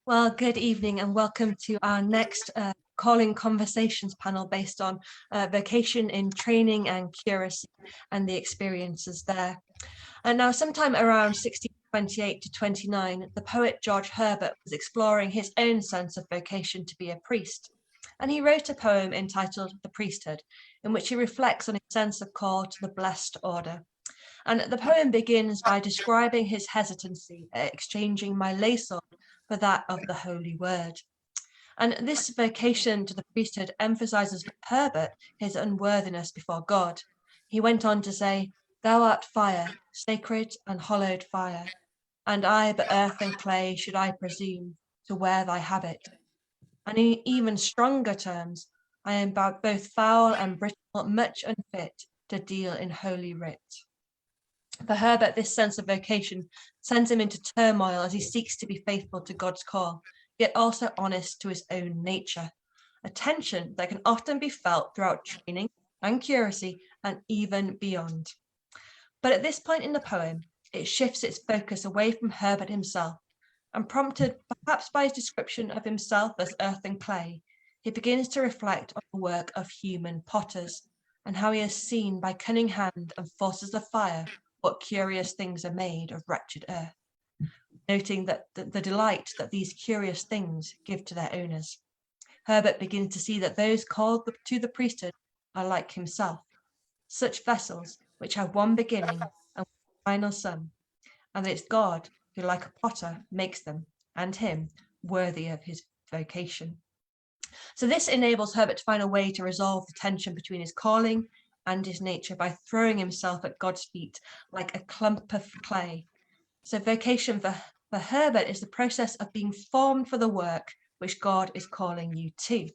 Well, good evening and welcome to our next Calling Conversations panel based on vocation in training and curacy and the experiences there. And now sometime around 1628 to 29, the poet George Herbert was exploring his own sense of vocation to be a priest. And he wrote a poem entitled The Priesthood, in which he reflects on his sense of call to the blessed order. And the poem begins by describing his hesitancy at exchanging my lay sword for that of the holy word. And this vocation to the priesthood emphasizes for Herbert his unworthiness before God. He went on to say, "Thou art fire, sacred and hallowed fire, and I but earth and clay should I presume to wear thy habit. And in even stronger terms, I am both foul and brittle, much unfit to deal in holy writ." For Herbert, this sense of vocation sends him into turmoil as he seeks to be faithful to God's call, yet also honest to his own nature, a tension that can often be felt throughout training and curacy and even beyond. But at this point in the poem, it shifts its focus away from Herbert himself, and prompted perhaps by his description of himself as earth and clay, he begins to reflect on the work of human potters and how he has seen by cunning hand and forces of fire what curious things are made of wretched earth, noting that the delight that these curious things give to their owners. Herbert begins to see that those called to the priesthood are like himself, such vessels which have one beginning and one final sum, and that it's God who, like a potter, makes them, and him, worthy of his vocation. So this enables Herbert to find a way to resolve the tension between his calling and his nature by throwing himself at God's feet like a clump of clay. So vocation for Herbert is the process of being formed for the work which God is calling you to.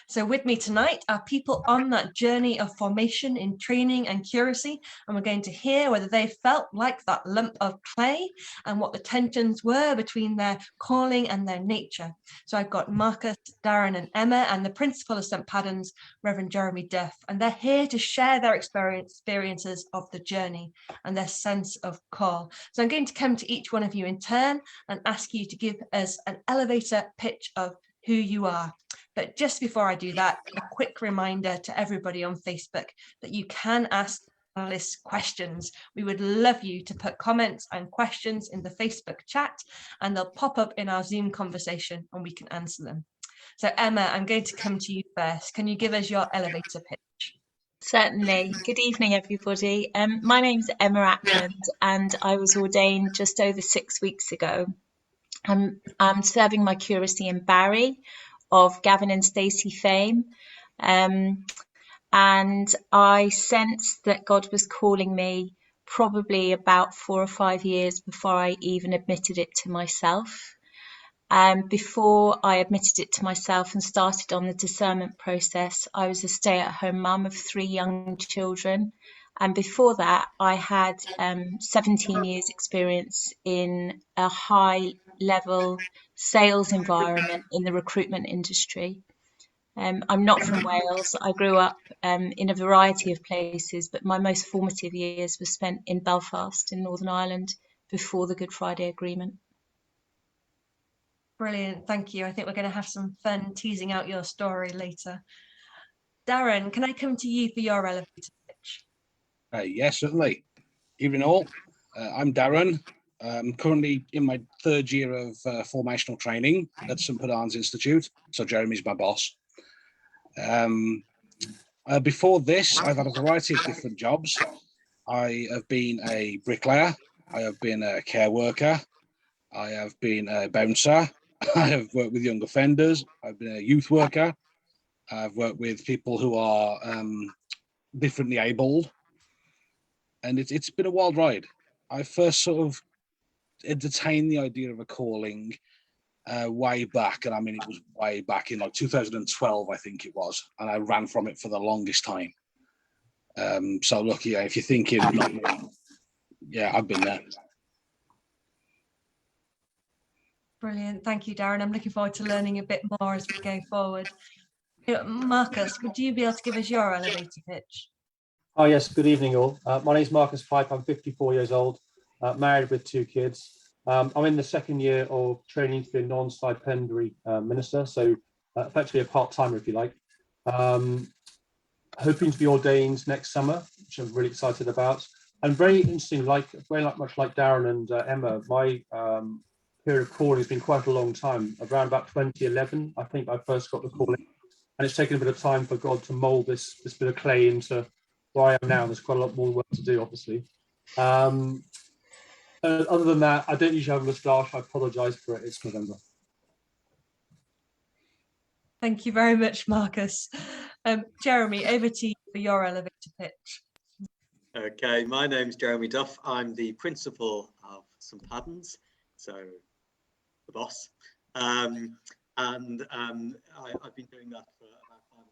So with me tonight are people on that journey of formation in training and curacy, and we're going to hear whether they felt like that lump of clay and what the tensions were between their calling and their nature. So I've got Marcus, Darren and Emma, and the principal of St. Padarn's, Reverend Jeremy Duff, and they're here to share their experiences of the journey and their sense of call. So I'm going to come to each one of you in turn and ask you to give us an elevator pitch of who you are. But just before I do that, a quick reminder to everybody on Facebook that you can ask panelists questions. We would love you to put comments and questions in the Facebook chat, and they'll pop up in our Zoom conversation and we can answer them. So Emma, I'm going to come to you first. Can you give us your elevator pitch? Certainly. Good evening, everybody. My name's Emma Ackland, and I was ordained just over 6 weeks ago. I'm serving my curacy in Barry, of Gavin and Stacey fame, and I sensed that God was calling me probably about 4 or 5 years before I even admitted it to myself. Before I admitted it to myself and started on the discernment process, I was a stay-at-home mum of 3 young children, and before that I had 17 years experience in a high-level sales environment in the recruitment industry. I'm not from Wales. I grew up in a variety of places, but my most formative years were spent in Belfast in Northern Ireland before the Good Friday Agreement. Brilliant, thank you. I think we're going to have some fun teasing out your story later. Darren, can I come to you for your elevator pitch? Yes, certainly. Evening all. I'm Darren. I'm currently in my 3rd year of formational training at St. Padarn's Institute, so Jeremy's my boss. Before this, I've had a variety of different jobs. I have been a bricklayer, I have been a care worker, I have been a bouncer, I have worked with young offenders, I've been a youth worker, I've worked with people who are differently abled, and it's been a wild ride. I first sort of entertained the idea of a calling way back, and I mean it was way back in like 2012, I think it was, and I ran from it for the longest time. So look, yeah, if you're thinking, yeah, I've been there. Brilliant, thank you, Darren. I'm looking forward to learning a bit more as we go forward. Marcus, would you be able to give us your elevator pitch? Oh yes, good evening all. My name is Marcus Pipe. I'm 54 years old, married with 2 kids. I'm in the second year of training to be a non-stipendiary minister, so effectively a part-timer, if you like. Hoping to be ordained next summer, which I'm really excited about. And very interesting, much like Darren and Emma, my period of calling has been quite a long time. Around about 2011, I think I first got the calling, and it's taken a bit of time for God to mould this bit of clay into where I am now. There's quite a lot more work to do, obviously. Other than that, I don't usually have a moustache. I apologise for it. It's November. Thank you very much, Marcus. Jeremy, over to you for your elevator pitch. Okay, my name's Jeremy Duff. I'm the principal of St Padarns, so the boss. I've been doing that for about 5.5 years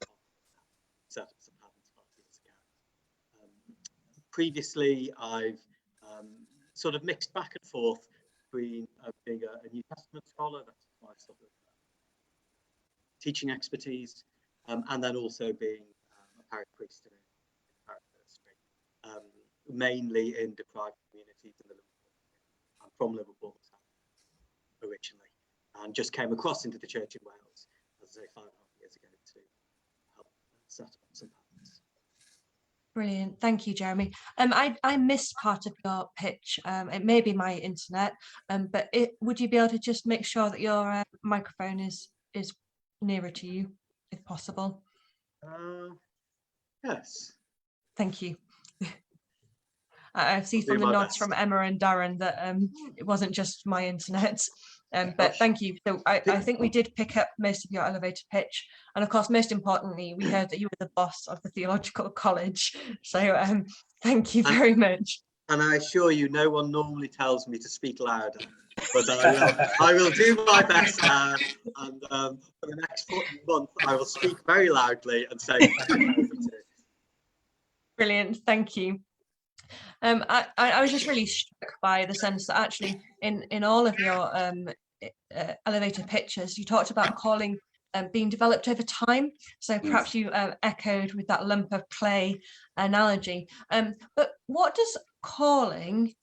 now. Set up St Padarns 5 years ago. Previously, I've sort of mixed back and forth between being a New Testament scholar, that's my sort of teaching expertise, and then also being a parish priest in parish ministry, mainly in deprived communities in the Liverpool area. I'm from Liverpool originally, and just came across into the church in Wales, as I say, 5.5 years ago to help set up some patterns. Brilliant, thank you, Jeremy. I missed part of your pitch. It may be my internet, but would you be able to just make sure that your microphone is nearer to you, if possible? Yes. Thank you. I see from the nods from Emma and Darren that it wasn't just my internet. But thank you. So I think we did pick up most of your elevator pitch. And of course, most importantly, we heard that you were the boss of the theological college. So thank you very much. And I assure you, no one normally tells me to speak louder, but I will do my best. And for the next month, I will speak very loudly and say, brilliant, thank you. I was just really struck by the sense that actually in all of your elevator pitches, you talked about calling being developed over time. So perhaps you echoed with that lump of clay analogy. But what does calling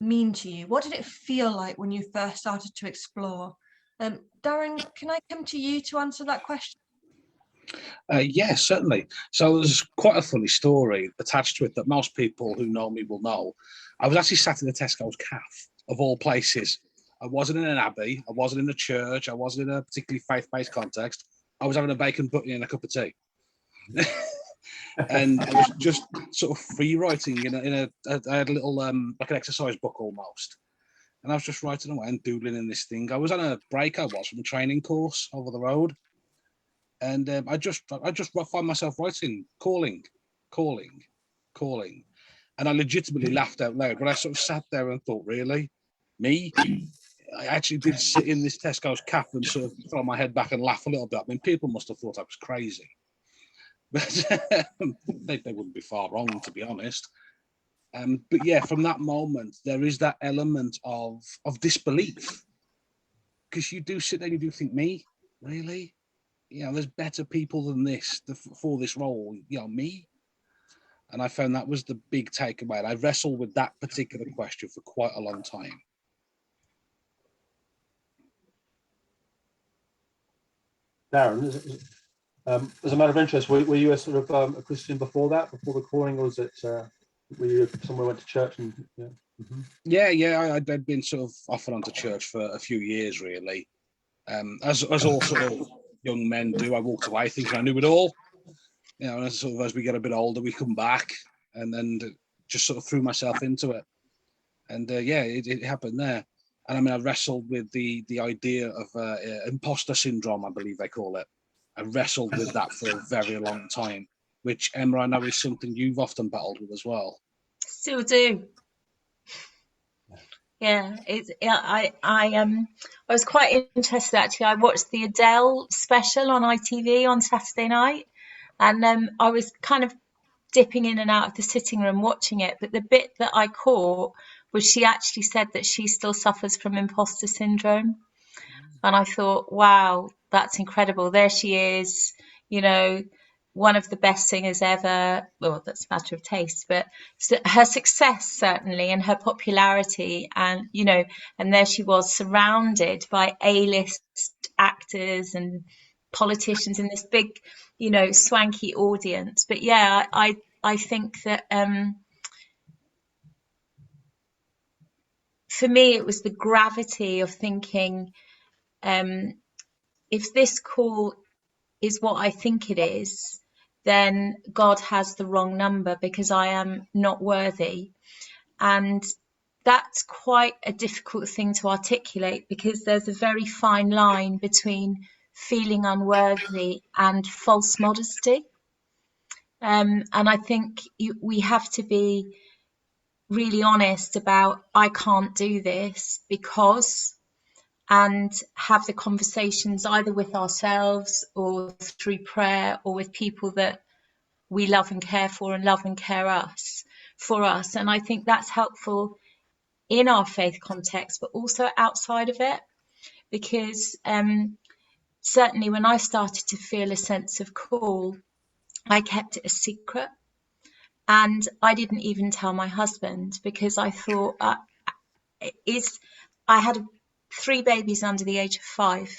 mean to you? What did it feel like when you first started to explore? Darren, can I come to you to answer that question? Yes, certainly. So there's quite a funny story attached to it that most people who know me will know. I was actually sat in the Tesco's cafe, of all places. I wasn't in an abbey, I wasn't in a church, I wasn't in a particularly faith-based context. I was having a bacon butty and a cup of tea. And I was just sort of free writing I had a little like an exercise book almost. And I was just writing away and doodling in this thing. I was on a break, from a training course over the road. And I just find myself writing, calling. And I legitimately laughed out loud. But I sort of sat there and thought, really? Me? I actually did sit in this Tesco's cafe and sort of throw my head back and laugh a little bit. I mean, people must have thought I was crazy. But they wouldn't be far wrong, to be honest. But yeah, from that moment, there is that element of disbelief. Because you do sit there and you do think, me? Really? You know, there's better people than this for this role, you know, me. And I found that was the big takeaway. I wrestled with that particular question for quite a long time. Darren, as a matter of interest, were you a sort of a Christian before that, before the calling, or was it, were you somewhere went to church? And yeah, yeah, I'd been sort of off and on to church for a few years, really. As all sort of young men do, I walked away thinking I knew it all. You know, and as we get a bit older, we come back and then just sort of threw myself into it. And yeah, it happened there. And I mean, I wrestled with the idea of imposter syndrome, I believe they call it. I wrestled with that for a very long time, which, Emma, I know is something you've often battled with as well. Still do. Yeah, I was quite interested actually. I watched the Adele special on ITV on Saturday night, and I was kind of dipping in and out of the sitting room watching it. But the bit that I caught was she actually said that she still suffers from imposter syndrome, and I thought, wow, that's incredible. There she is, you know, one of the best singers ever. Well, that's a matter of taste, but her success certainly, and her popularity, and and there she was surrounded by A-list actors and politicians in this big, swanky audience. But yeah, I think that for me it was the gravity of thinking, if this call is what I think it is, then God has the wrong number, because I am not worthy. And that's quite a difficult thing to articulate, because there's a very fine line between feeling unworthy and false modesty. And I think we have to be really honest about, I can't do this because, and have the conversations either with ourselves or through prayer or with people that we love and care for and love and care for us. And I think that's helpful in our faith context, but also outside of it, because certainly when I started to feel a sense of call, I kept it a secret, and I didn't even tell my husband, because I thought I had 3 babies under the age of 5.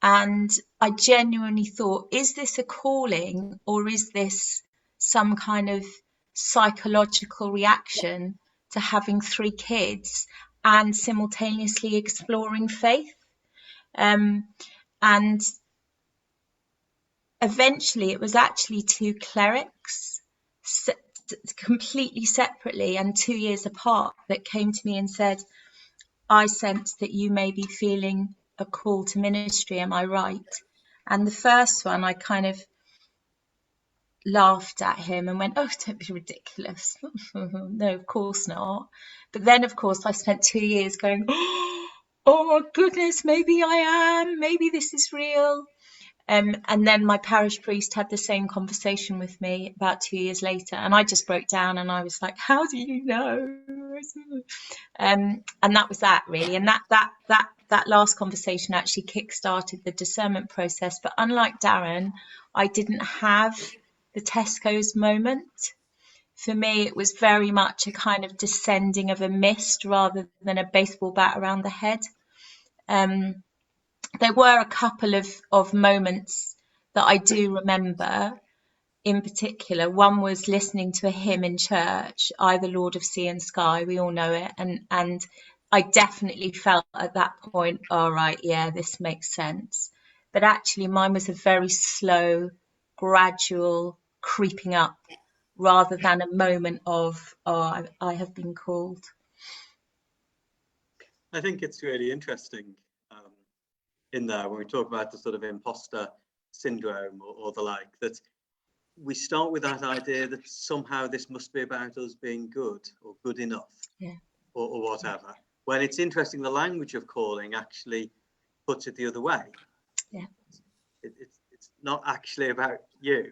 And I genuinely thought, is this a calling, or is this some kind of psychological reaction to having 3 kids and simultaneously exploring faith? And eventually it was actually 2 clerics, completely separately and 2 years apart, that came to me and said, I sense that you may be feeling a call to ministry, am I right? And the first one, I kind of laughed at him and went, oh, don't be ridiculous. No, of course not. But then, of course, I spent 2 years going, oh my goodness, maybe I am, maybe this is real. And then my parish priest had the same conversation with me about 2 years later, and I just broke down and I was like, how do you know? And that was that, really. And that last conversation actually kick-started the discernment process. But unlike Darren, I didn't have the Tesco's moment. For me, it was very much a kind of descending of a mist rather than a baseball bat around the head. There were a couple of moments that I do remember in particular. One was listening to a hymn in church, I, the Lord of Sea and Sky, we all know it. And I definitely felt at that point, all right, yeah, this makes sense. But actually mine was a very slow, gradual creeping up rather than a moment of, oh, I have been called. I think it's really interesting in there when we talk about the sort of imposter syndrome or the like, that we start with that idea that somehow this must be about us being good or good enough, yeah, or whatever. When it's interesting, the language of calling actually puts it the other way. Yeah, it's not actually about you,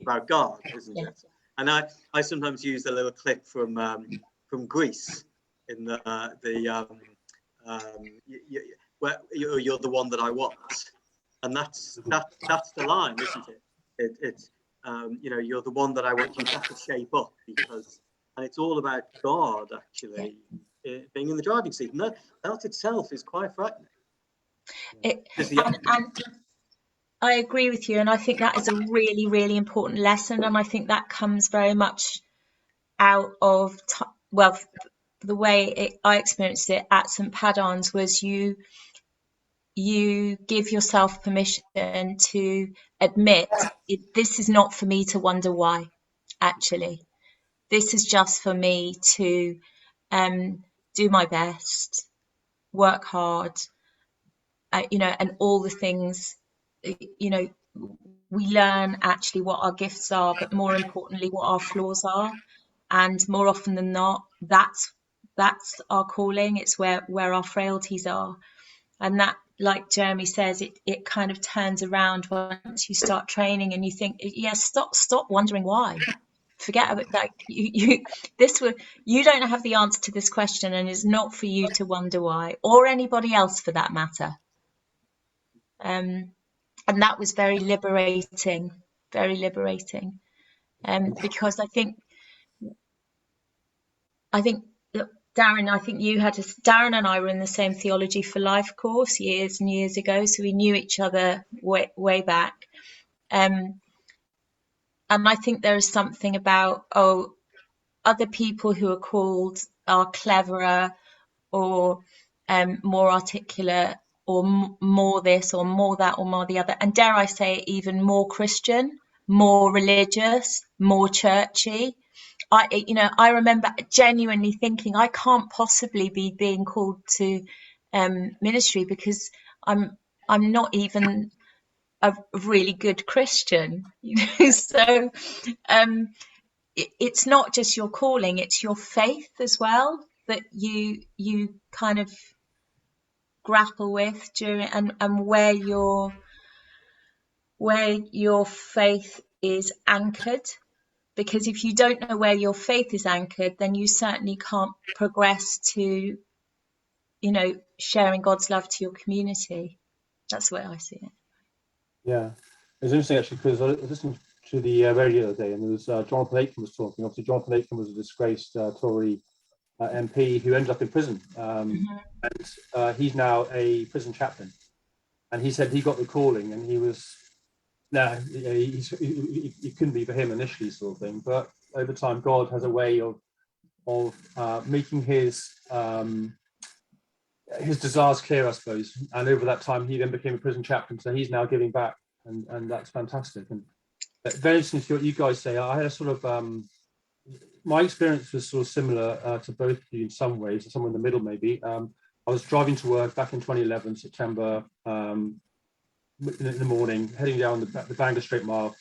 about God, isn't it? And I sometimes use a little clip from Greece in where you're the one that I want, and that's the line, isn't it? It's you're the one that I want. You have to shape up, and it's all about God actually being in the driving seat, and that itself is quite frightening. And I agree with you, and I think that is a really, really important lesson, and I think that comes very much out of the way I experienced it at St Padarn's was you give yourself permission to admit this is not for me to wonder why. Actually, this is just for me to do my best, work hard, and all the things. We learn actually what our gifts are, but more importantly, what our flaws are. And more often than not, that's our calling. It's where our frailties are. And that, like Jeremy says, it kind of turns around once you start training and you think, stop wondering why. Forget about that. You don't have the answer to this question, and it's not for you to wonder why, or anybody else for that matter. And that was very liberating, because I think look, Darren, I think Darren and I were in the same Theology for Life course years and years ago, so we knew each other way back. And I think there is something about, other people who are called are cleverer or more articulate or more this or more that or more the other. And dare I say, even more Christian, more religious, more churchy. I remember genuinely thinking, I can't possibly be being called to ministry because I'm not even a really good Christian, So it's not just your calling; it's your faith as well that you kind of grapple with during and where your faith is anchored. Because if you don't know where your faith is anchored, then you certainly can't progress to, sharing God's love to your community. That's the way I see it. Yeah, it's interesting actually, because I was listening to the radio the other day, and there was Jonathan Ackland was talking. Obviously, Jonathan Ackland was a disgraced Tory MP who ended up in prison, and he's now a prison chaplain. And he said he got the calling, and he was he couldn't be for him initially, sort of thing. But over time, God has a way of making his desires clear, I suppose. And over that time, he then became a prison chaplain, so he's now giving back, and that's fantastic. And very interesting to what you guys say. I had a sort of my experience was sort of similar to both of you in some ways, somewhere in the middle maybe. I was driving to work back in 2011, September, in the morning, heading down the Bangor Straight Mile,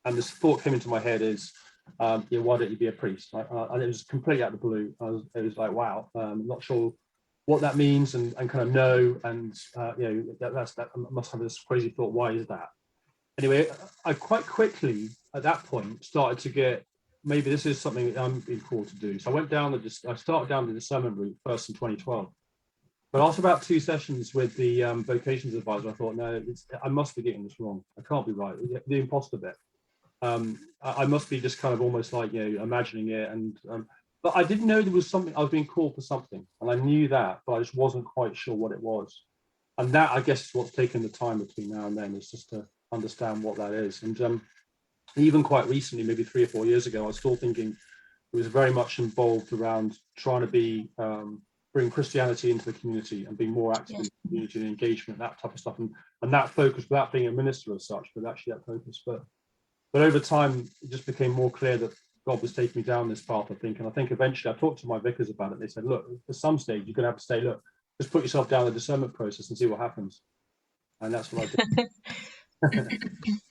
and this thought came into my head is, why don't you be a priest? And it was completely out of the blue. It was like, wow, I'm not sure what that means, and kind of know, and that I must have this crazy thought. Why is that? Anyway, I quite quickly at that point started to get, maybe this is something that I'm being called to do. So I started down the discernment route first in 2012. But after about 2 sessions with the vocations advisor, I thought, no, I must be getting this wrong. I can't be right. The imposter bit. I must be just kind of almost like, imagining it. And but I didn't know there was something. I was being called for something, and I knew that, but I just wasn't quite sure what it was. And that, I guess, is what's taken the time between now and then, is just to understand what that is. And even quite recently, maybe 3 or 4 years ago, I was still thinking it was very much involved around trying to be bring Christianity into the community and being more active in the community and engagement, that type of stuff, and that focus, without being a minister as such, but actually that focus. But over time, it just became more clear that God was taking me down this path, I think. And I think eventually I talked to my vicars about it. They said, look, at some stage, you're going to have to say, look, just put yourself down the discernment process and see what happens. And that's what I did.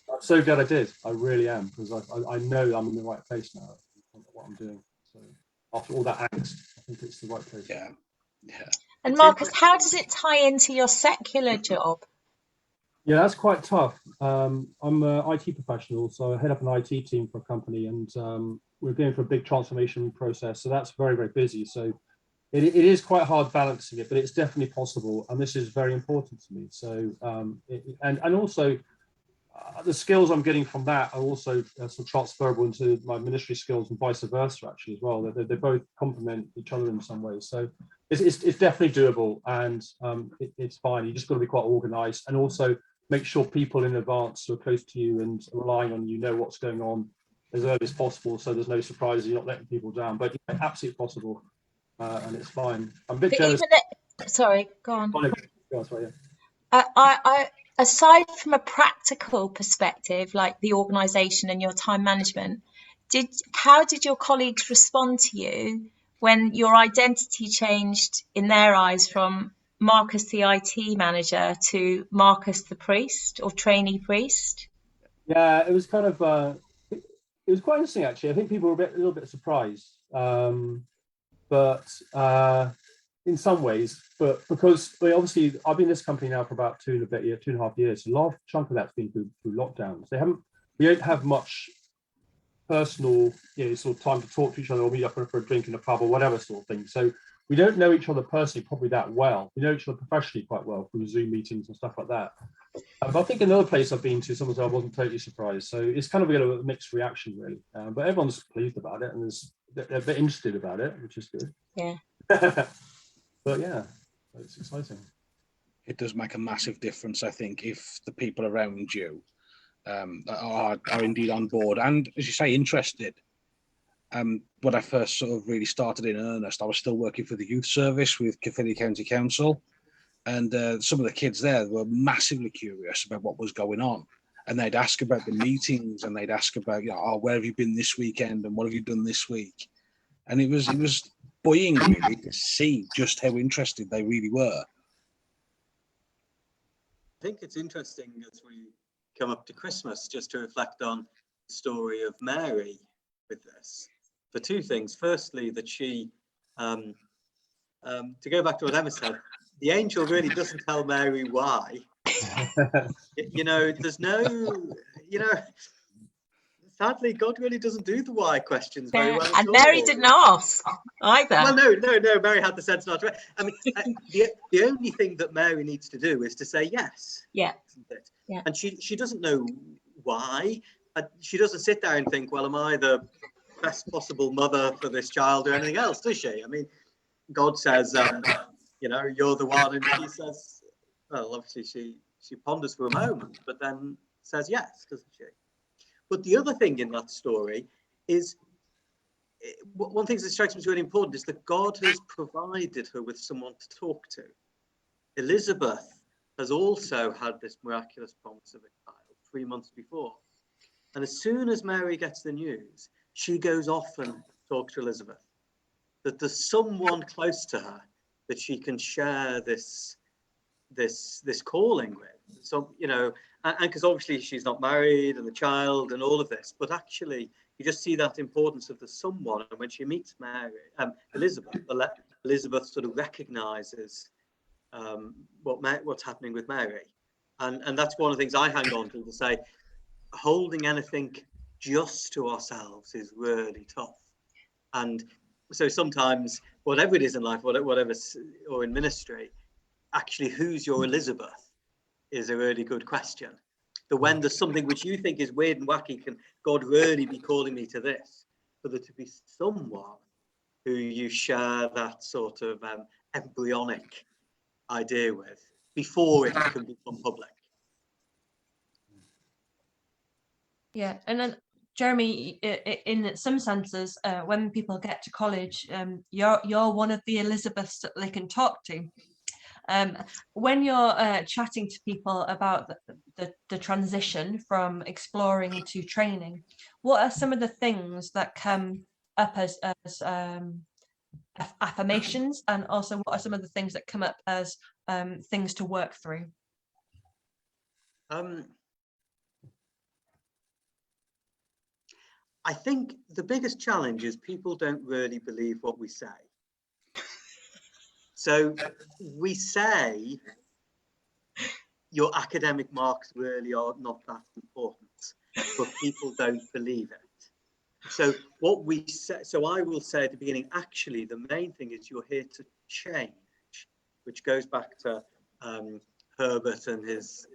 I'm so glad I did. I really am, because I know I'm in the right place now, what I'm doing. So after all that angst, I think it's the right place. Yeah. And Marcus, how does it tie into your secular job? Yeah, that's quite tough. I'm an IT professional, so I head up an IT team for a company, and we're going for a big transformation process. So that's very, very busy. So it is quite hard balancing it, but it's definitely possible. And this is very important to me. So, and also the skills I'm getting from that are also sort of transferable into my ministry skills, and vice versa, actually, as well. They both complement each other in some ways. So it's definitely doable, and it's fine. You just got to be quite organized, and also make sure people in advance who are close to you and relying on you know what's going on as early as possible, so there's no surprises, you're not letting people down. But yeah, absolutely possible, and it's fine. I'm a bit jealous. Sorry, go on. I Aside from a practical perspective, like the organisation and your time management, how did your colleagues respond to you when your identity changed in their eyes from Marcus the IT manager to Marcus the priest or trainee priest? Yeah, it was kind of it was quite interesting, actually. I think people were a little bit surprised, but in some ways, but because obviously I've been in this company now for about 2.5 years. A large chunk of that's been through lockdowns. We don't have much personal, sort of time to talk to each other or meet up for a drink in a pub or whatever sort of thing. So we don't know each other personally probably that well. We know each other professionally quite well through Zoom meetings and stuff like that. I think another place I've been to, sometimes I wasn't totally surprised. So it's kind of a mixed reaction, really. But everyone's pleased about it, and they're a bit interested about it, which is good. Yeah. But yeah, it's exciting. It does make a massive difference, I think, if the people around you are indeed on board and, as you say, interested. When I first sort of really started in earnest, I was still working for the youth service with Caerphilly County Council, and some of the kids there were massively curious about what was going on, and they'd ask about the meetings, and they'd ask about, oh, where have you been this weekend, and what have you done this week? And it was buoying, really, to see just how interested they really were. I think it's interesting as we come up to Christmas just to reflect on the story of Mary with this, for two things. Firstly, that she, to go back to what Emma said, the angel really doesn't tell Mary why. There's no, sadly, God really doesn't do the why questions very well. And Mary didn't ask either. Well, no, Mary had the sense not to. I mean, the only thing that Mary needs to do is to say yes. Yeah. Isn't it? Yeah. And she doesn't know why. She doesn't sit there and think, well, am I the best possible mother for this child or anything else, does she? I mean, God says, you're the one, and she says, well, obviously she ponders for a moment, but then says yes, doesn't she? But the other thing in that story is, one thing that strikes me as really important is that God has provided her with someone to talk to. Elizabeth has also had this miraculous promise of a child 3 months before. And as soon as Mary gets the news, she goes off and talks to Elizabeth, that there's someone close to her that she can share this calling with. So, and because obviously she's not married, and the child and all of this, but actually you just see that importance of the someone. And when she meets Elizabeth sort of recognizes what's happening with Mary. And that's one of the things I hang on to say, holding anything just to ourselves is really tough. And so sometimes, whatever it is in life, whatever, or in ministry, actually, who's your Elizabeth is a really good question. That when there's something which you think is weird and wacky, can God really be calling me to this? For there to be someone who you share that sort of embryonic idea with before it can become public. Yeah, and then Jeremy, in some senses, when people get to college, you're one of the Elizabeths that they can talk to. When you're chatting to people about the transition from exploring to training, what are some of the things that come up as affirmations, and also what are some of the things that come up as things to work through? I think the biggest challenge is people don't really believe what we say. So we say your academic marks really are not that important, but people don't believe it. So what we say, so I will say at the beginning, actually, the main thing is you're here to change, which goes back to Herbert and his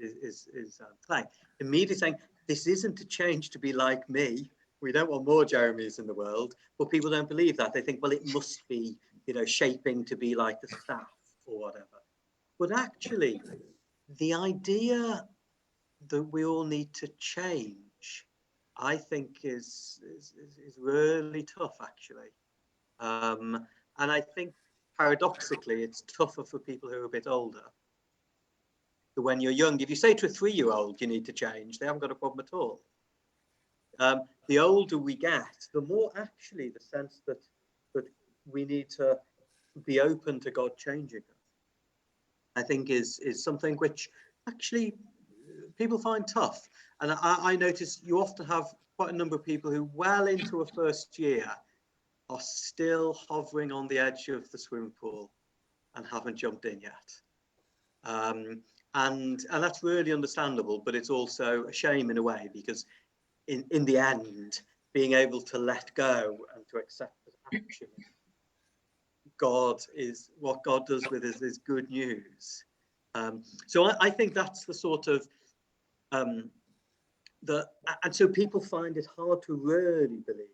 claim. Immediately saying, this isn't to change to be like me. We don't want more Jeremys in the world, but people don't believe that. They think, well, it must be, shaping to be like the staff or whatever. But actually, the idea that we all need to change, I think, is really tough, actually. And I think, paradoxically, it's tougher for people who are a bit older. But when you're young, if you say to a 3-year-old you need to change, they haven't got a problem at all. The older we get, the more actually the sense that we need to be open to God changing us, I think is something which actually people find tough. And I notice you often have quite a number of people who well into a first year are still hovering on the edge of the swimming pool and haven't jumped in yet. And that's really understandable, but it's also a shame in a way, because in the end, being able to let go and to accept that actually God is, what God does with us is good news. So I think that's the sort of and so people find it hard to really believe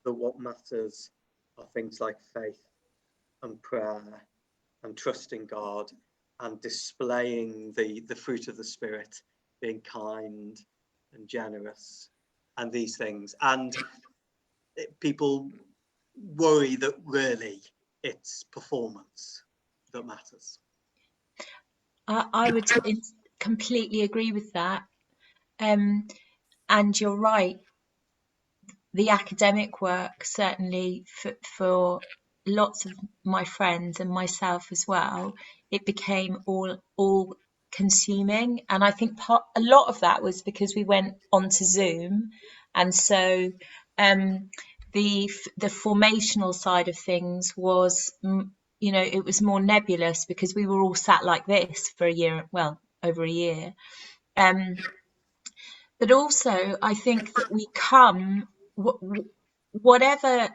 that what matters are things like faith and prayer and trusting God and displaying the fruit of the Spirit, being kind and generous and these things. And people worry that really it's performance that matters. I would completely agree with that. And you're right. The academic work, certainly for lots of my friends and myself as well, it became all consuming. And I think a lot of that was because we went onto Zoom, and so the formational side of things was, it was more nebulous because we were all sat like this for a year, well, over a year. But also, I think that we come, whatever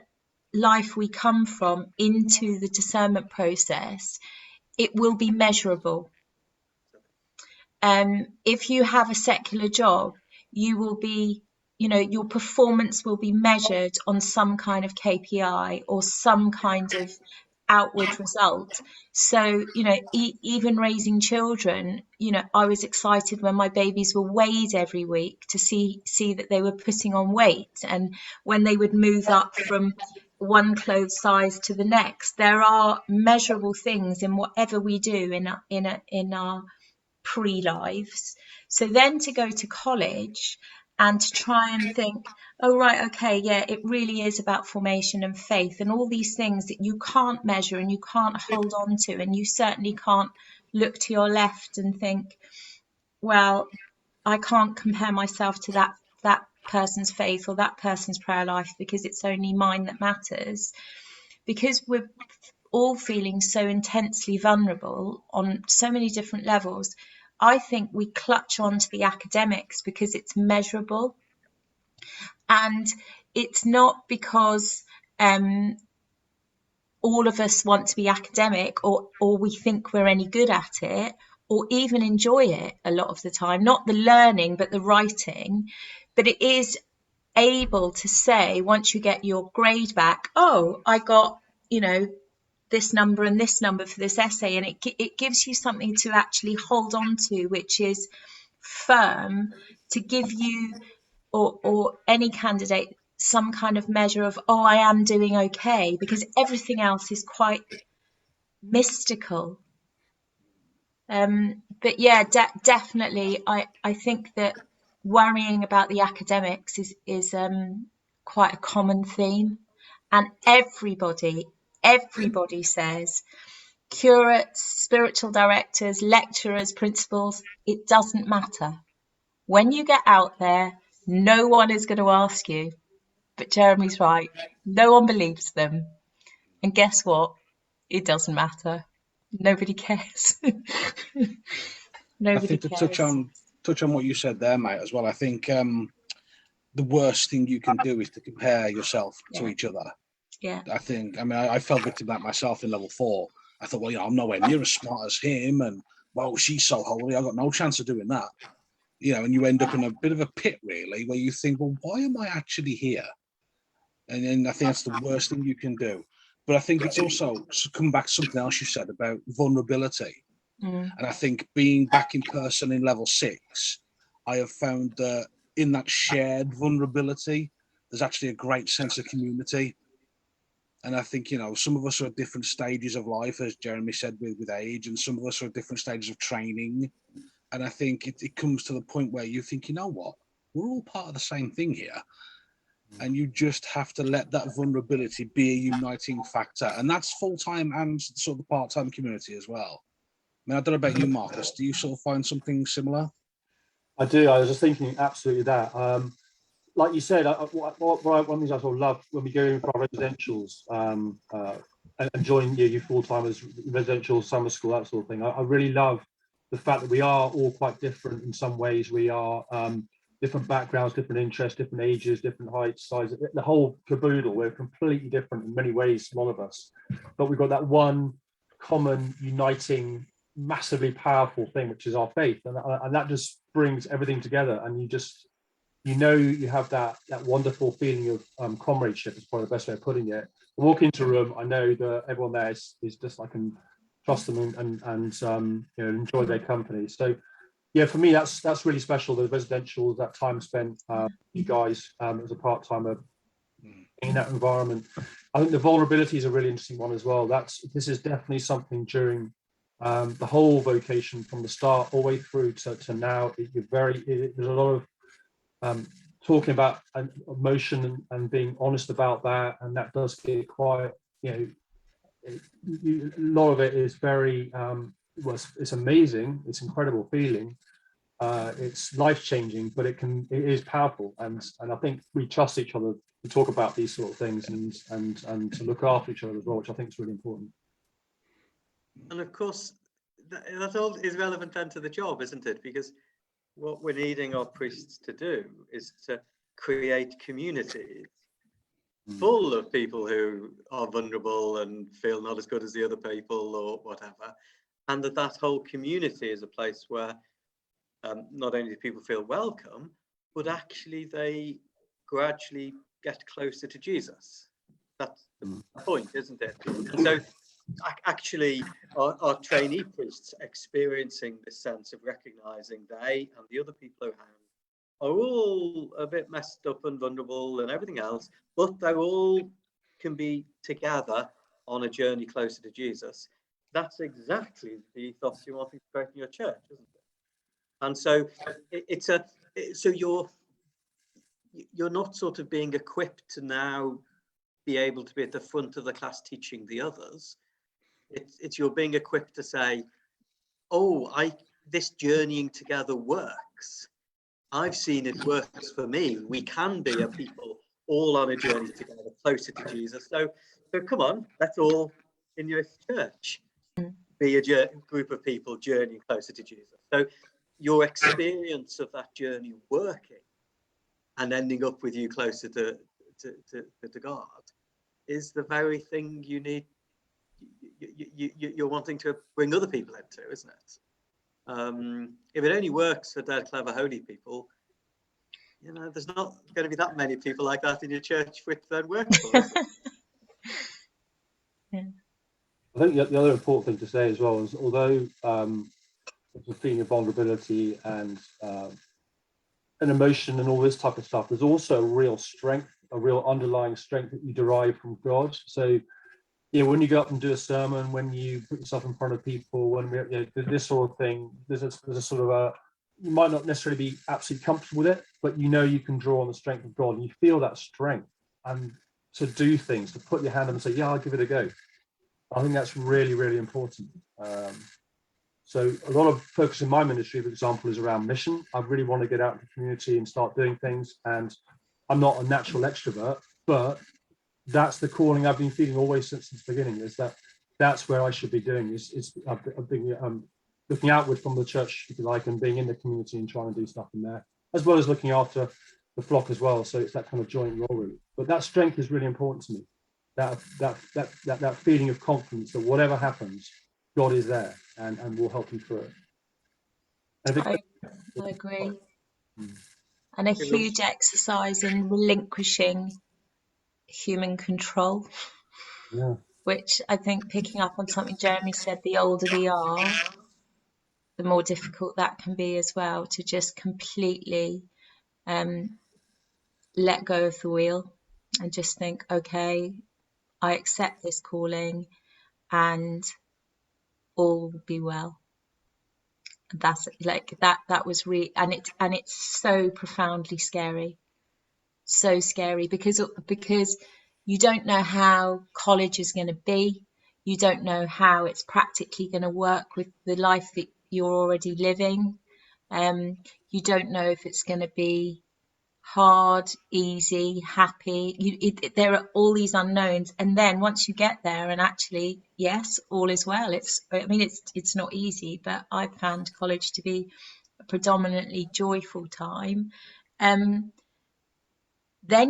life we come from, into the discernment process, it will be measurable. If you have a secular job, you will be, your performance will be measured on some kind of KPI or some kind of outward result. So, even raising children, I was excited when my babies were weighed every week to see that they were putting on weight, and when they would move up from one clothes size to the next. There are measurable things in whatever we do in our pre-lives. So then to go to college and to try and think, oh, right, okay, yeah, it really is about formation and faith and all these things that you can't measure and you can't hold on to, and you certainly can't look to your left and think, well, I can't compare myself to that person's faith or that person's prayer life because it's only mine that matters. Because we're all feeling so intensely vulnerable on so many different levels, I think we clutch on to the academics because it's measurable. And it's not because all of us want to be academic or we think we're any good at it or even enjoy it a lot of the time, not the learning, but the writing. But it is able to say, once you get your grade back, oh, I got, this number and this number for this essay, and it gives you something to actually hold on to, which is firm, to give you or any candidate some kind of measure of, oh, I am doing okay, because everything else is quite mystical. But yeah, definitely, I think that worrying about the academics is quite a common theme, and everybody says, curates, spiritual directors, lecturers, principals, it doesn't matter. When you get out there, no one is going to ask you. But Jeremy's right. No one believes them. And guess what? It doesn't matter. Nobody cares. Nobody I think to cares. touch on what you said there, mate, as well. I think the worst thing you can do is to compare yourself to each other. Yeah. I fell victim to that myself in level 4. I thought, well, I'm nowhere near as smart as him, and well, she's so holy, I got no chance of doing that. And you end up in a bit of a pit, really, where you think, well, why am I actually here? And then I think that's the worst thing you can do. But I think it's also come back to something else you said about vulnerability. And I think being back in person in level 6, I have found that in that shared vulnerability, there's actually a great sense of community. And I think, some of us are at different stages of life, as Jeremy said, with age, and some of us are at different stages of training. And I think it comes to the point where you think, you know what, we're all part of the same thing here. And you just have to let that vulnerability be a uniting factor. And that's full-time and sort of the part-time community as well. I mean, I don't know about you, Marcus. Do you sort of find something similar? I do. I was just thinking absolutely that. Like you said, one of the things I sort of love when we go in for our residentials and join you full-time as residential summer school, that sort of thing. I really love the fact that we are all quite different in some ways. We are different backgrounds, different interests, different ages, different heights, sizes, the whole caboodle. We're completely different in many ways, a lot of us. But we've got that one common uniting massively powerful thing, which is our faith, and that just brings everything together, and you know you have that wonderful feeling of comradeship, is probably the best way of putting it. I walk into a room, I know that everyone there is just, I can trust them and you know, enjoy their company. So yeah, for me that's really special. The residential, that time spent you guys as a part-timer in that environment. I think the vulnerability is a really interesting one as well. This is definitely something during the whole vocation, from the start all the way through to now. There's a lot of talking about emotion and being honest about that, and that does get quite, you know, a lot of it is very well, it's amazing, it's incredible feeling, it's life-changing, but it is powerful, and I think we trust each other to talk about these sort of things and to look after each other as well, which I think is really important. And of course that all is relevant then to the job, isn't it? Because what we're needing our priests to do is to create communities full of people who are vulnerable and feel not as good as the other people or whatever, and that whole community is a place where not only do people feel welcome, but actually they gradually get closer to Jesus. That's the point, isn't it? And so actually our trainee priests experiencing this sense of recognizing they and the other people around are all a bit messed up and vulnerable and everything else, but they all can be together on a journey closer to Jesus. That's exactly the ethos you want to create in your church, isn't it? And so so you're not sort of being equipped to now be able to be at the front of the class teaching the others. It's you're being equipped to say, oh, this journeying together works. I've seen it works for me. We can be a people all on a journey together, closer to Jesus. So come on, let's all in your church be a group of people journeying closer to Jesus. So your experience of that journey working and ending up with you closer to God is the very thing you need. You're wanting to bring other people into, isn't it? If it only works for dead clever holy people, you know, there's not going to be that many people like that in your church for it to then work for. Yeah. I think the other important thing to say as well is, although there's a feeling of vulnerability and an emotion and all this type of stuff, there's also a real strength, a real underlying strength that you derive from God. So yeah, when you go up and do a sermon, when you put yourself in front of people, when we, you know, this sort of thing, there's a sort of a, you might not necessarily be absolutely comfortable with it, but you know you can draw on the strength of God, and you feel that strength and to do things, to put your hand up and say, yeah, I'll give it a go. I think that's really, really important. So a lot of focus in my ministry, for example, is around mission. I really want to get out in the community and start doing things. And I'm not a natural extrovert, but that's the calling I've been feeling always since the beginning, is that's where I should be doing. I've been looking outward from the church, if you like, and being in the community and trying to do stuff in there, as well as looking after the flock as well. So it's that kind of joint role, really. But that strength is really important to me. That feeling of confidence that whatever happens, God is there and will help you through it. I agree. And a huge exercise in relinquishing human control, which I think, picking up on something Jeremy said, the older we are, the more difficult that can be as well, to just completely let go of the wheel and just think, okay, I accept this calling and all will be well. That's like that was really, and it's so profoundly scary, so scary, because you don't know how college is going to be, you don't know how it's practically going to work with the life that you're already living, you don't know if it's going to be hard, easy, happy. There are all these unknowns, and then once you get there and actually, yes, all is well. It's not easy, but I've found college to be a predominantly joyful time. Then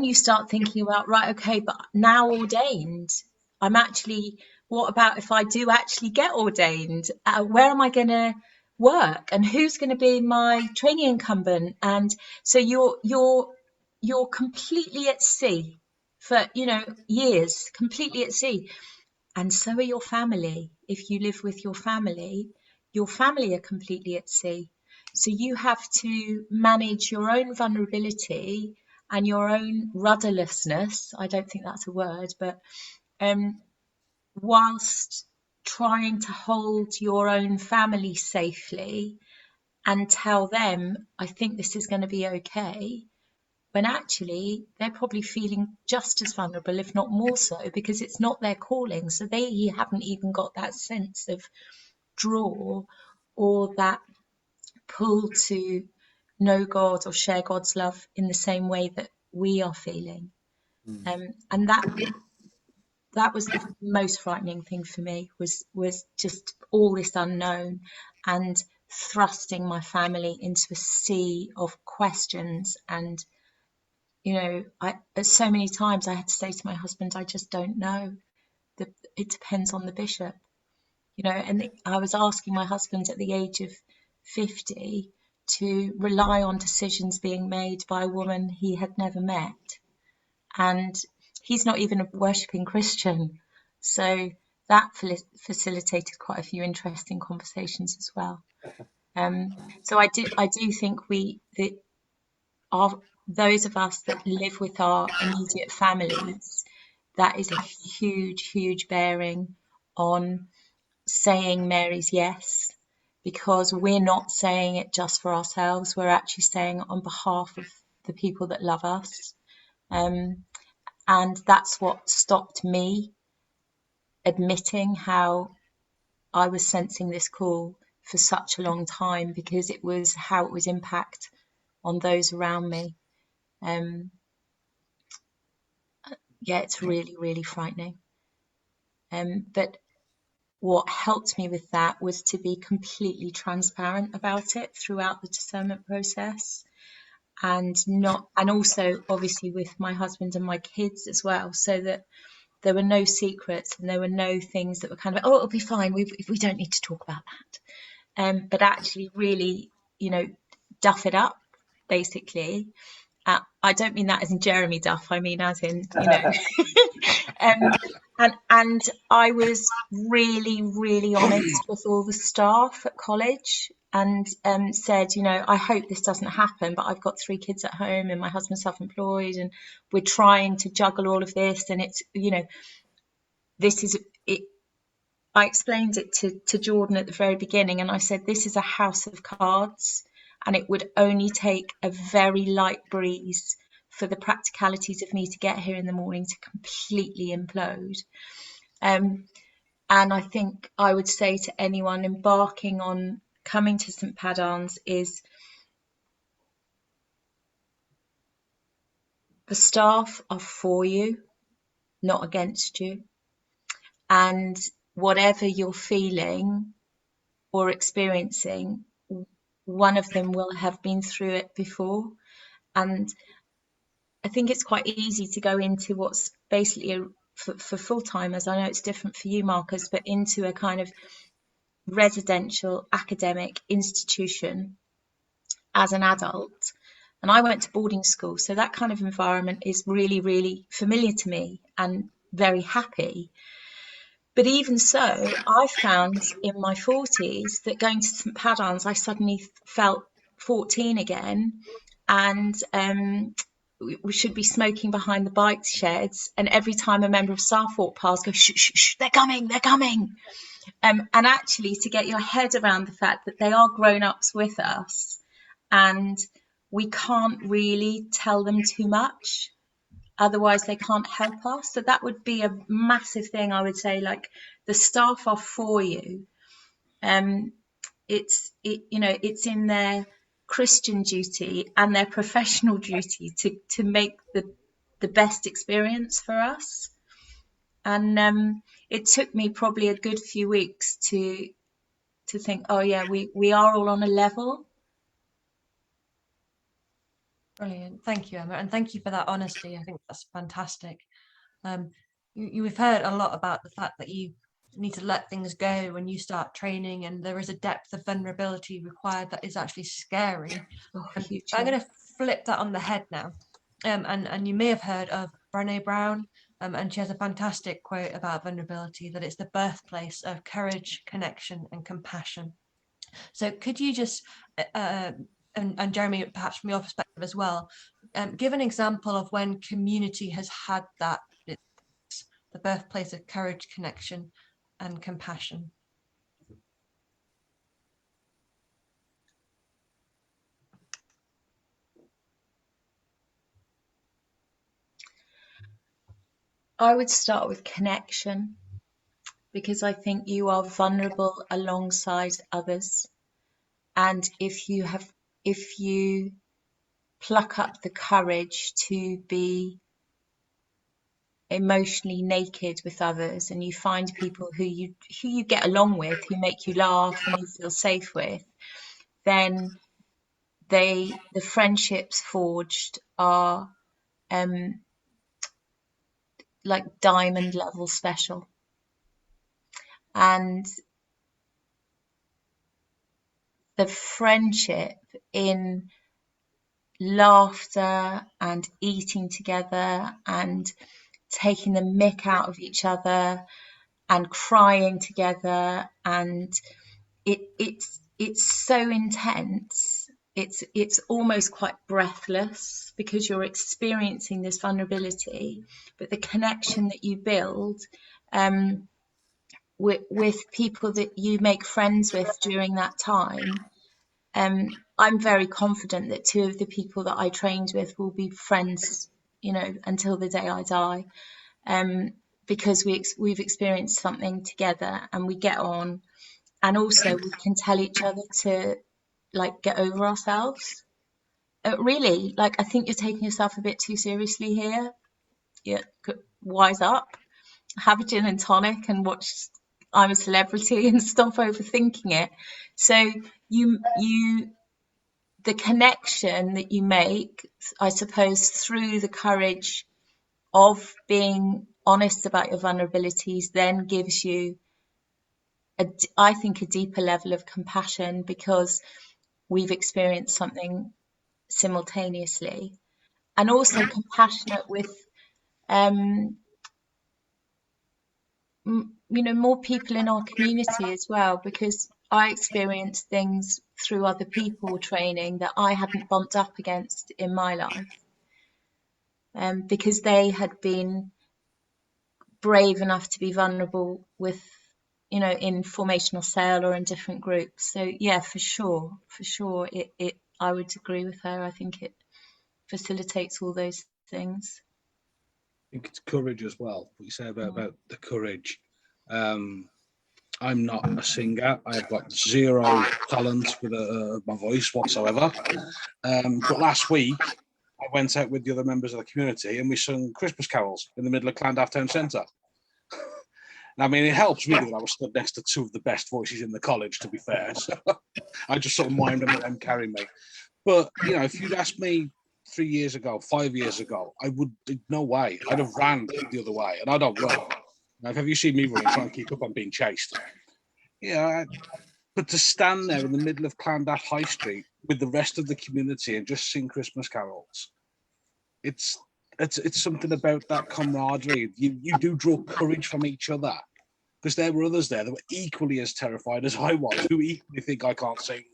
you start thinking about, right, okay, but now ordained, I'm actually what about if I do actually get ordained? Where am I going to work, and who's going to be my training incumbent? And so you're completely at sea for, you know, years, completely at sea. And so are your family. If you live with your family are completely at sea. So you have to manage your own vulnerability and your own rudderlessness. I don't think that's a word, but whilst trying to hold your own family safely and tell them, I think this is going to be okay, when actually they're probably feeling just as vulnerable, if not more so, because it's not their calling. So they haven't even got that sense of draw or that pull to know God or share God's love in the same way that we are feeling. And that was the most frightening thing for me, was just all this unknown and thrusting my family into a sea of questions. And you know, so many times I had to say to my husband, I just don't know. It depends on the bishop, you know. And I was asking my husband at the age of 50 to rely on decisions being made by a woman he had never met. And he's not even a worshipping Christian. So that facilitated quite a few interesting conversations as well. So I do think those of us that live with our immediate families, that is a huge bearing on saying Mary's yes, because we're not saying it just for ourselves, we're actually saying it on behalf of the people that love us. And that's what stopped me admitting how I was sensing this call for such a long time, because it was how it was impact on those around me. Yeah, it's really frightening. But what helped me with that was to be completely transparent about it throughout the discernment process, and also obviously with my husband and my kids as well, so that there were no secrets and there were no things that were kind of, oh, it'll be fine, we don't need to talk about that. But actually really, you know, duff it up, basically. I don't mean that as in Jeremy Duff, I mean as in, you know. And I was really honest with all the staff at college, and said, you know, I hope this doesn't happen, but I've got 3 kids at home and my husband's self-employed and we're trying to juggle all of this, and it's, you know, this is it. I explained it to Jordan at the very beginning, and I said, this is a house of cards, and it would only take a very light breeze for the practicalities of me to get here in the morning to completely implode. And I think I would say to anyone embarking on coming to St Padarn's is, the staff are for you, not against you. And whatever you're feeling or experiencing, one of them will have been through it before. And I think it's quite easy to go into what's basically for full-timers, I know it's different for you, Marcus, but into a kind of residential academic institution as an adult. And I went to boarding school, so that kind of environment is really familiar to me and very happy. But even so, I found in my 40s that going to St Padarn's, I suddenly felt 14 again, and we should be smoking behind the bike sheds, and every time a member of staff walked past, go, shh, they're coming. And actually to get your head around the fact that they are grown-ups with us, and we can't really tell them too much, otherwise they can't help us. So that would be a massive thing, I would say. Like, the staff are for you. It's in their Christian duty and their professional duty to make the best experience for us. And it took me probably a good few weeks to think, oh yeah, we are all on a level. Brilliant. Thank you, Emma. And thank you for that honesty. I think that's fantastic. We've heard a lot about the fact that you need to let things go when you start training, and there is a depth of vulnerability required that is actually scary. Hugely. I'm going to flip that on the head now. And you may have heard of Brené Brown, and she has a fantastic quote about vulnerability, that it's the birthplace of courage, connection, and compassion. So could you just, and Jeremy, perhaps from your perspective as well, give an example of when community has had that, the birthplace of courage, connection, and compassion? I would start with connection, because I think you are vulnerable alongside others. And if you pluck up the courage to be emotionally naked with others, and you find people who you get along with, who make you laugh and you feel safe with, then the friendships forged are like diamond level special. And the friendship in laughter and eating together and taking the mick out of each other and crying together, and it's so intense, it's almost quite breathless, because you're experiencing this vulnerability, but the connection that you build with people that you make friends with during that time, I'm very confident that 2 of the people that I trained with will be friends, until the day I die, because we've experienced something together and we get on, and also we can tell each other to get over ourselves. Really, I think you're taking yourself a bit too seriously here. Yeah, wise up, have a gin and tonic and watch I'm a Celebrity and stop overthinking it. So the connection that you make, I suppose, through the courage of being honest about your vulnerabilities, then gives you I think a deeper level of compassion, because we've experienced something simultaneously, and also compassionate with more people in our community as well, because I experienced things through other people training that I hadn't bumped up against in my life, because they had been brave enough to be vulnerable with, in formational cell or in different groups. So yeah, for sure, I would agree with her. I think it facilitates all those things. I think it's courage as well. What you say about the courage. I'm not a singer. I've got zero talent with my voice whatsoever. But last week, I went out with the other members of the community and we sung Christmas carols in the middle of Ackland Town Centre. I mean, it helps really that I was stood next to 2 of the best voices in the college, to be fair. So I just sort of mimed and let them carry me. But, if you'd asked me 3 years ago, 5 years ago, I would, no way. I'd have ran the other way, and I don't run. Now, have you seen me running, trying to keep up, I'm being chased. But to stand there in the middle of Clondaff High Street with the rest of the community and just sing Christmas carols, it's something about that camaraderie. You do draw courage from each other, because there were others there that were equally as terrified as I was, who equally think I can't sing.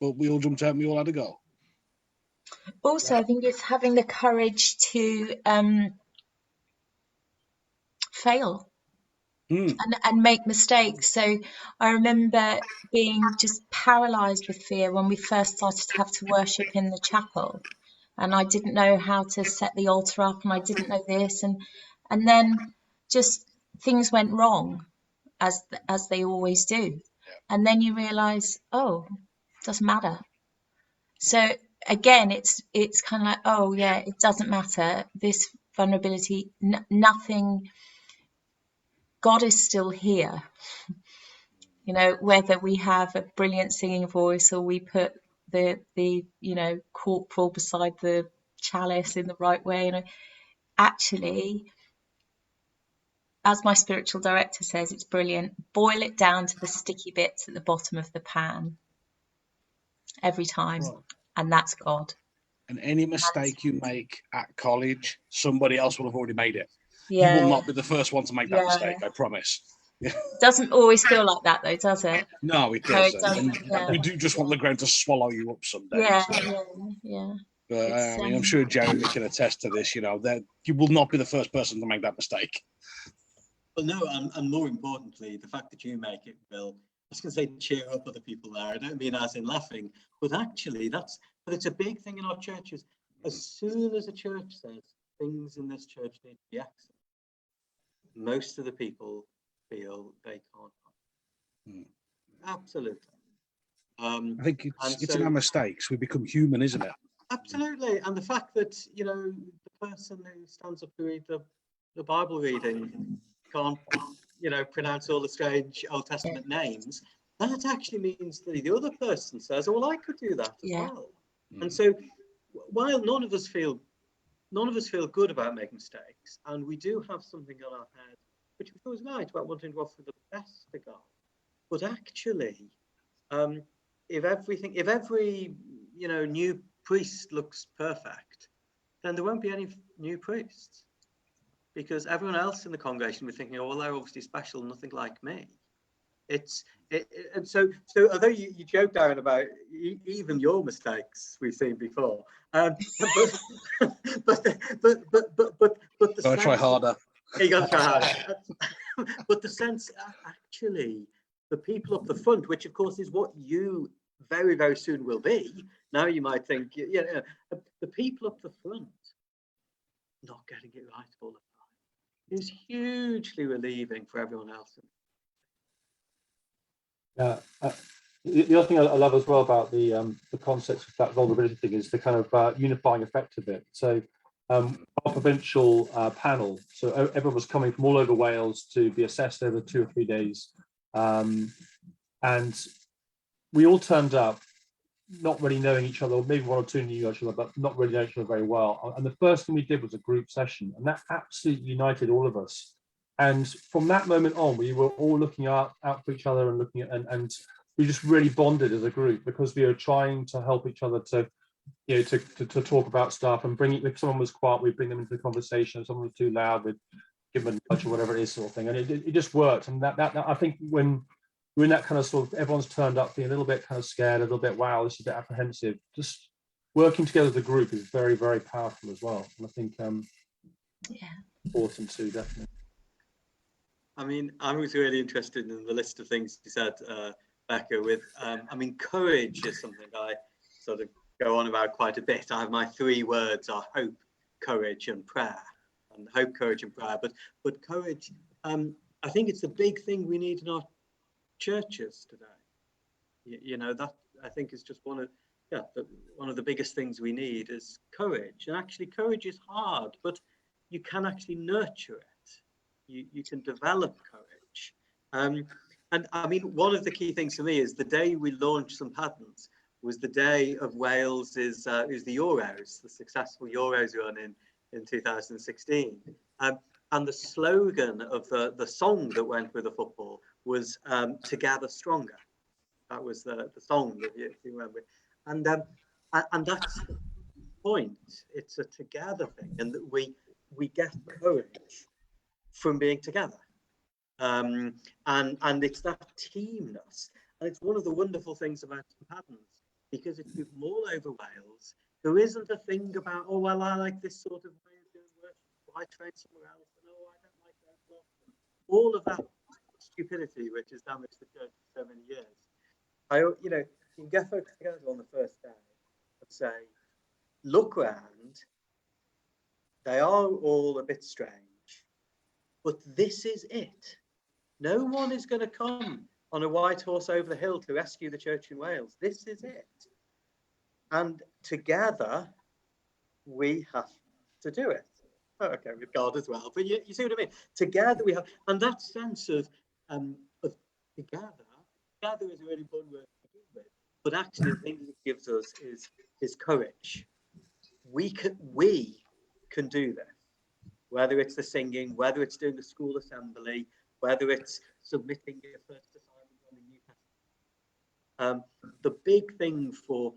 But we all jumped out and we all had a go. Also, I think it's having the courage to fail and make mistakes. So I remember being just paralyzed with fear when we first started to have to worship in the chapel, and I didn't know how to set the altar up, and I didn't know this, and then just things went wrong, as they always do, and then you realize, oh, it doesn't matter. So again, it's kind of like, oh yeah, it doesn't matter, this vulnerability, nothing, God is still here. Whether we have a brilliant singing voice or we put the corporal beside the chalice in the right way, actually as my spiritual director says, it's brilliant. Boil it down to the sticky bits at the bottom of the pan every time, Right. and that's God. And any mistake you make at college, somebody else will have already made it. Yeah, You will not be the first one to make that mistake, I promise. Doesn't always feel like that though, does it? No, it No, it doesn't. doesn't. And Yeah. you do just want the ground to swallow you up some days. Yeah. But It's, I mean, I'm sure Jeremy can attest to this. You know, that you will not be the first person to make that mistake. Well, no, and more importantly, the fact that you make it will, I was going to say cheer up other people there. I don't mean as in laughing, but actually but it's a big thing in our churches. As soon as a church says things in this church need to be excellent, most of the people feel they can't. Absolutely. I think it's in our mistakes. We become human, isn't it? Absolutely. And the fact that, you know, the person who stands up to read the Bible reading can't, you know, pronounce all the strange Old Testament names, that actually means that the other person says, oh, well, I could do that as well. And so while none of us feel good about making mistakes, and we do have something on our head, which was right about wanting to offer the best to God, but actually, if every you know new priest looks perfect, then there won't be any new priests, because everyone else in the congregation will be thinking, oh well, they're obviously special, nothing like me. And so although you joke, Darren, about even your mistakes we've seen before, but the Gotta try harder. You got to try harder. But the sense, actually, the people up the front, which of course is what you very, very soon will be. Now you might think, yeah, the people up the front not getting it right all the time is hugely relieving for everyone else. Yeah. The other thing I love as well about the concept of that vulnerability thing is the kind of unifying effect of it. So our provincial panel, so everyone was coming from all over Wales to be assessed over 2 or 3 days. And we all turned up not really knowing each other, or maybe one or two knew each other, but not really knowing each other very well. And the first thing we did was a group session, and that absolutely united all of us. And from that moment on, we were all looking out for each other and looking at, and we just really bonded as a group, because we were trying to help each other to, you know, to talk about stuff and bring it. If someone was quiet, we'd bring them into the conversation. If someone was too loud, we'd give them a nudge or whatever it is, sort of thing. And it just worked. And that I think when we're in that kind of sort of, everyone's turned up feeling a little bit kind of scared, a little bit, wow, this is a bit apprehensive. Just working together as a group is very, very powerful as well. And I think important too, definitely. I mean, I was really interested in the list of things you said, Becca, with, I mean, courage is something I sort of go on about quite a bit. I have my 3 words are hope, courage and prayer. And hope, courage and prayer. But courage, I think it's the big thing we need in our churches today. You know, that I think is just one of the biggest things we need is courage. And actually courage is hard, but you can actually nurture it. You can develop courage. And I mean, one of the key things for me is the day we launched St. Padarn's was the day of Wales is the Euros, the successful Euros run in 2016. And the slogan of the song that went with the football was "Together Stronger." That was the song that you remember. And that's the point. It's a together thing, and that we get courage from being together. And it's that teamness. And it's one of the wonderful things about St. Padarn's, because it's from all over Wales. There isn't a thing about, oh, well, I like this sort of way of doing worship, or I train somewhere else, and oh, I don't like that. All of that stupidity which has damaged the church for so many years. You know, you can get folks together on the first day and say, look round, they are all a bit strange, but this is it. No one is going to come on a white horse over the hill to rescue the church in Wales. This is it. And together, we have to do it. Oh, okay, with God as well. But you see what I mean? Together we have, and that sense of together is a really important word to begin with. But actually, the thing it gives us is courage. We can do this. whether it's the singing, whether it's doing the school assembly, whether it's submitting your first assignment on the New Testament. The big thing for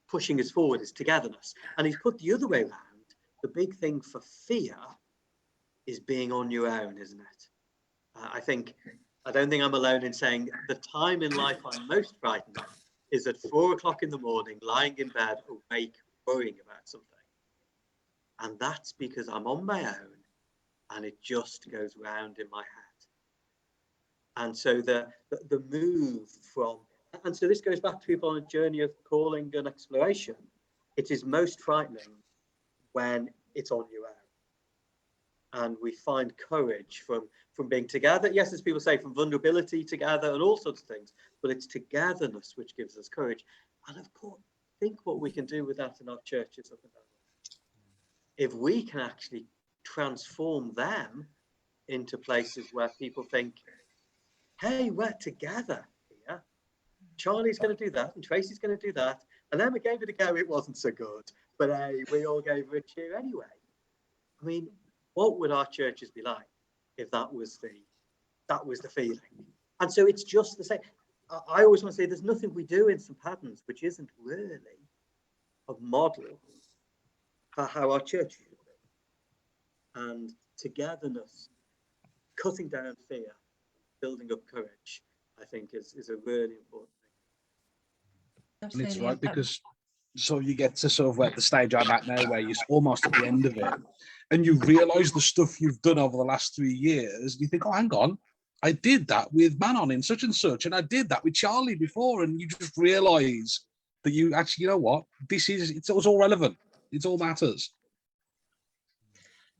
pushing us forward is togetherness. And he's put the other way around. The big thing for fear is being on your own, isn't it? I don't think I'm alone in saying the time in life I'm most frightened of is at 4 o'clock in the morning, lying in bed, awake, worrying about something. And that's because I'm on my own and it just goes round in my head. And so the move from, and so this goes back to people on a journey of calling and exploration. It is most frightening when it's on your own. And we find courage from being together. Yes, as people say, from vulnerability together and all sorts of things, but it's togetherness which gives us courage. And of course, think what we can do with that in our churches up and down. If we can actually transform them into places where people think, hey, we're together here. Charlie's going to do that and Tracy's going to do that. And then we gave it a go, it wasn't so good. But hey, we all gave her a cheer anyway. I mean, what would our churches be like if that was the feeling? And so it's just the same. I always want to say there's nothing we do in St. Padarn's which isn't really a model for how our church should be. And togetherness, cutting down fear, building up courage, I think is a really important thing. And it's right, because so you get to sort of at the stage I'm at now where you're almost at the end of it and you realise the stuff you've done over the last 3 years. You think, oh, hang on, I did that with Manon in such and such, and I did that with Charlie before, and you just realise that you actually, you know what, it's all relevant. It all matters.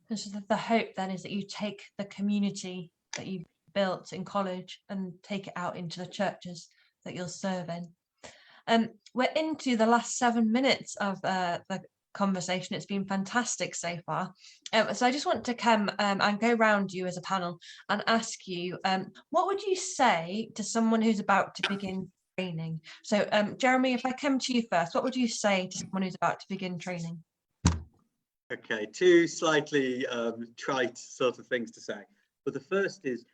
And so the hope then is that you take the community that you've built in college and take it out into the churches that you'll serve in. We're into the last 7 minutes of the conversation. It's been fantastic so far. So I just want to come and go round you as a panel and ask you, what would you say to someone who's about to begin training? So Jeremy, if I come to you first, what would you say to someone who's about to begin training? Okay, two slightly trite sort of things to say. But the first is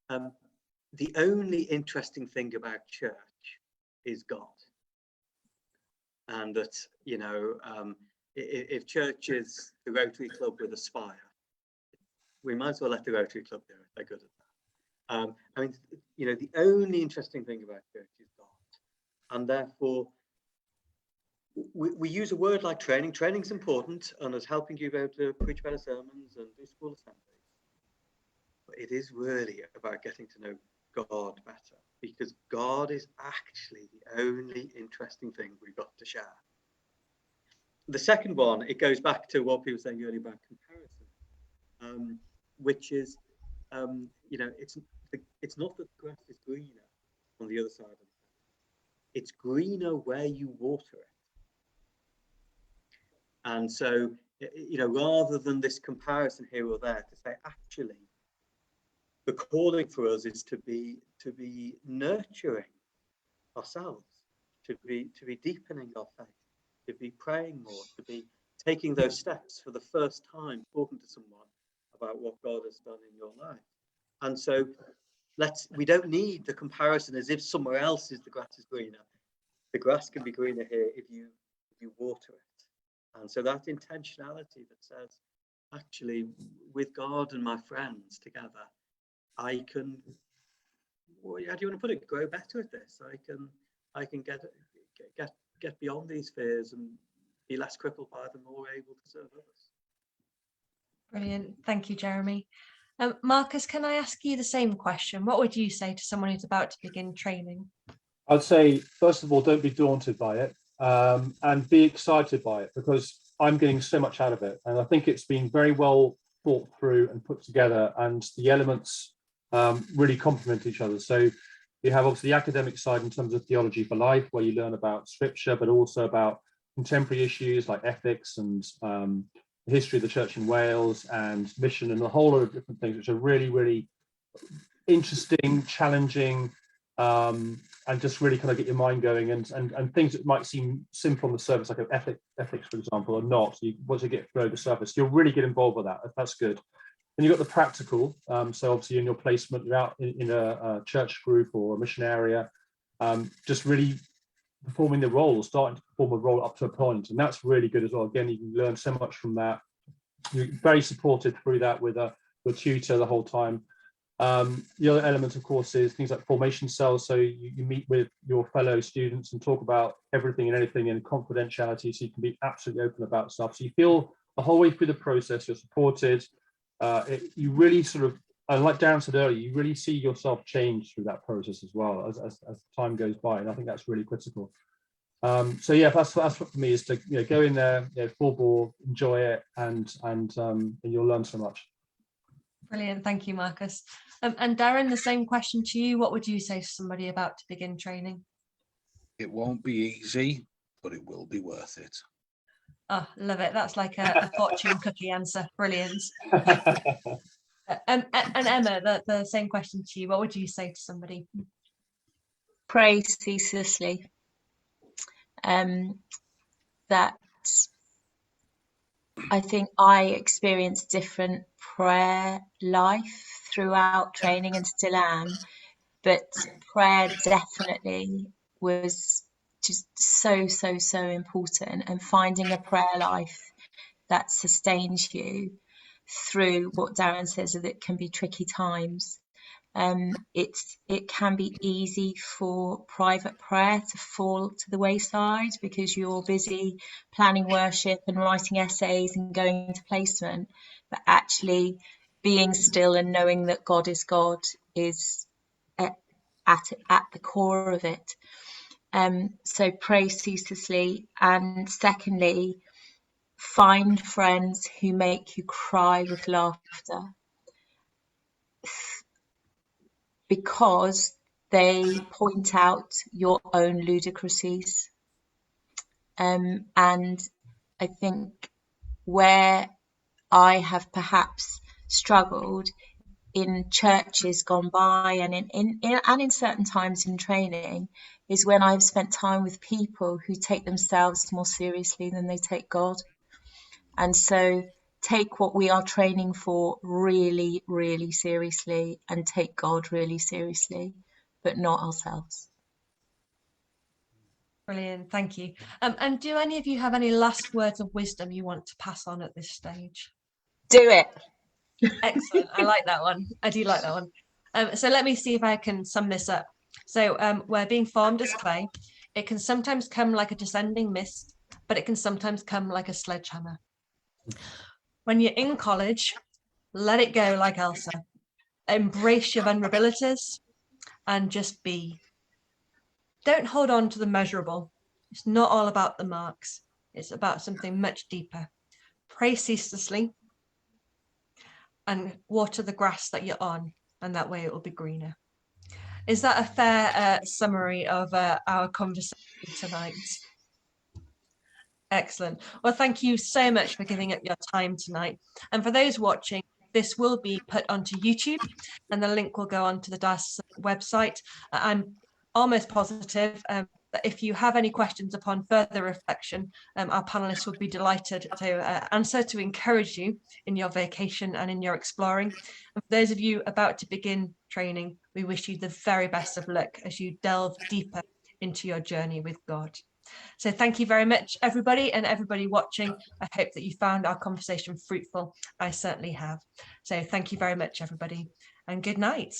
the only interesting thing about church is God. And that, you know, if church is the Rotary Club with a spire, we might as well let the Rotary Club do it. They're good at that. I mean, you know, the only interesting thing about church is God. And therefore, we use a word like training. Training's important and is helping you be able to preach better sermons and do school assemblies. But it is really about getting to know God better, because God is actually the only interesting thing we've got to share. The second one, it goes back to what people were saying earlier about comparison, which is, you know, it's not that the grass is greener on the other side of the fence. It's greener where you water it. And so, you know, rather than this comparison here or there, to say, actually, the calling for us is to be nurturing ourselves, to be deepening our faith, to be praying more, to be taking those steps for the first time, talking to someone about what God has done in your life. And so we don't need the comparison as if somewhere else the grass is greener. The grass can be greener here if you water it. And so that intentionality that says, actually, with God and my friends together, I can, well, how do you want to put it, grow better at this. I can get beyond these fears and be less crippled by them, more able to serve others. Brilliant. Thank you, Jeremy. Marcus, can I ask you the same question? What would you say to someone who's about to begin training? I'd say, first of all, don't be daunted by it, and be excited by it, because I'm getting so much out of it. And I think it's been very well thought through and put together, and the elements really complement each other. So you have obviously the academic side in terms of theology for life, where you learn about scripture, but also about contemporary issues like ethics and the history of the church in Wales and mission and a whole lot of different things, which are really, really interesting, challenging, and just really kind of get your mind going, and things that might seem simple on the surface, like an ethics, for example, or not. Once you get below the surface, you'll really get involved with that. That's good. Then you've got the practical. So obviously in your placement, you're out in a church group or a mission area, just really performing the role, starting to perform a role up to a point, and that's really good as well. Again, you can learn so much from that. You're very supported through that with your tutor the whole time. The other element, of course, is things like formation cells. So you meet with your fellow students and talk about everything and anything in confidentiality, so you can be absolutely open about stuff. So you feel the whole way through the process you're supported. You really sort of, and like Darren said earlier, you really see yourself change through that process as well as time goes by, and I think that's really critical. So yeah, that's what for me is to go in there, full bore, enjoy it, and you'll learn so much. Brilliant, thank you, Marcus. And Darren, the same question to you. What would you say to somebody about to begin training? It won't be easy, but it will be worth it. Oh, love it. That's like a fortune cookie answer. Brilliant. And Emma, the same question to you. What would you say to somebody? Pray ceaselessly. That I think I experienced different prayer life throughout training and still am, but prayer definitely was just so important, and finding a prayer life that sustains you through what Darren says that it can be tricky times. It can be easy for private prayer to fall to the wayside because you're busy planning worship and writing essays and going to placement, but actually being still and knowing that God is at the core of it. So pray ceaselessly, and secondly, find friends who make you cry with laughter, because they point out your own ludicrousy. And I think where I have perhaps struggled in churches gone by and in certain times in training is when I've spent time with people who take themselves more seriously than they take God. And so take what we are training for really, really seriously, and take God really seriously, but not ourselves. Brilliant, thank you. And do any of you have any last words of wisdom you want to pass on at this stage? Do it. Excellent, I like that one. I do like that one. So let me see if I can sum this up. So we're being formed as clay. It can sometimes come like a descending mist, but it can sometimes come like a sledgehammer. When you're in college, let it go like Elsa. Embrace your vulnerabilities and just be. Don't hold on to the measurable. It's not all about the marks. It's about something much deeper. Pray ceaselessly and water the grass that you're on, and that way it will be greener. Is that a fair summary of our conversation tonight? Excellent. Well, thank you so much for giving up your time tonight. And for those watching, this will be put onto YouTube, and the link will go onto the DAS website. I'm almost positive that if you have any questions upon further reflection, our panelists would be delighted to answer, to encourage you in your vacation and in your exploring. And for those of you about to begin training, we wish you the very best of luck as you delve deeper into your journey with God. So thank you very much, everybody, and everybody watching. I hope that you found our conversation fruitful. I certainly have. So thank you very much, everybody, and good night.